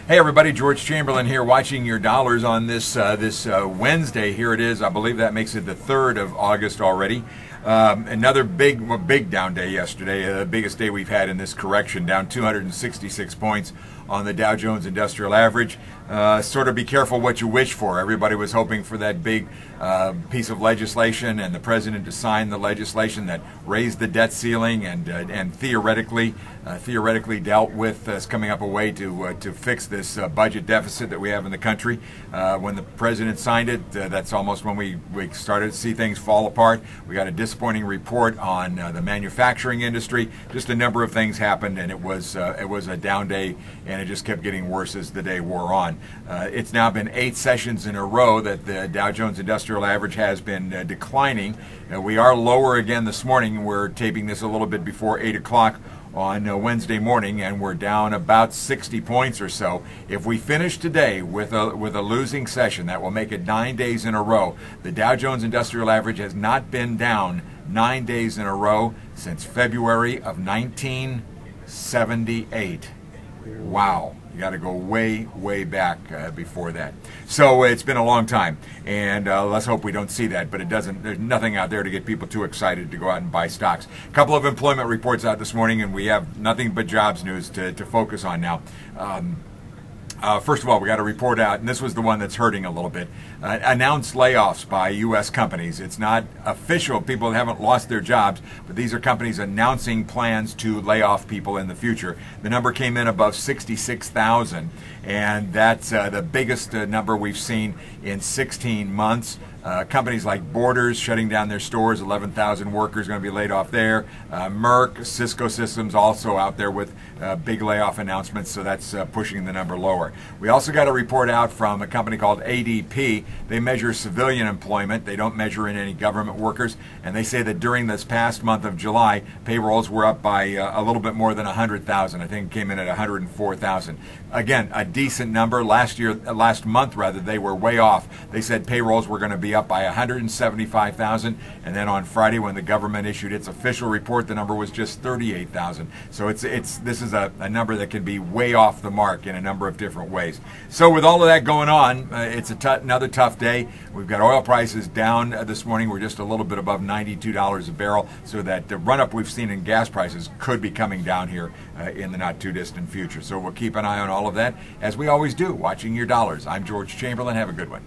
Hey everybody, George Chamberlain here, watching your dollars on this Wednesday. Here it is. I believe that makes it the 3rd of August already. Another big down day yesterday, the biggest day we've had in this correction, down 266 points on the Dow Jones Industrial Average. Sort of be careful what you wish for. Everybody was hoping for that big piece of legislation and the president to sign the legislation that raised the debt ceiling and theoretically dealt with us coming up a way to fix this budget deficit that we have in the country. When the president signed it, that's almost when we started to see things fall apart. We got a disappointing report on the manufacturing industry. Just a number of things happened, and it was a down day, and it just kept getting worse as the day wore on. It's now been 8 sessions in a row that the Dow Jones Industrial Average has been declining. We are lower again this morning. We're taping this a little bit before 8 o'clock on Wednesday morning, and we're down about 60 points or so. If we finish today with a losing session, that will make it 9 days in a row. The Dow Jones Industrial Average has not been down 9 days in a row since February of 1978. Wow. You got to go way back before that. So it's been a long time, and let's hope we don't see that, but it doesn't. There's nothing out there to get people too excited to go out and buy stocks. A couple of employment reports out this morning, and we have nothing but jobs news to focus on now. First of all, we got a report out, and this was the one that's hurting a little bit. Announced layoffs by U.S. companies. It's not official. People haven't lost their jobs, but these are companies announcing plans to lay off people in the future. The number came in above 66,000, and that's the biggest number we've seen in 16 months. Companies like Borders shutting down their stores, 11,000 workers going to be laid off there. Merck, Cisco Systems also out there with big layoff announcements, so that's pushing the number lower. We also got a report out from a company called ADP. They measure civilian employment. They don't measure in any government workers, and they say that during this past month of July, payrolls were up by a little bit more than 100,000. I think it came in at 104,000. Again, a decent number. Last month, they were way off. They said payrolls were going to be up by 175,000, and then on Friday, when the government issued its official report, the number was just 38,000. So this is a number that can be way off the mark in a number of different ways. So with all of that going on, it's another tough day. We've got oil prices down this morning. We're just a little bit above $92 a barrel, so that the run-up we've seen in gas prices could be coming down here in the not too distant future. So we'll keep an eye on all of that, as we always do, watching your dollars. I'm George Chamberlain. Have a good one.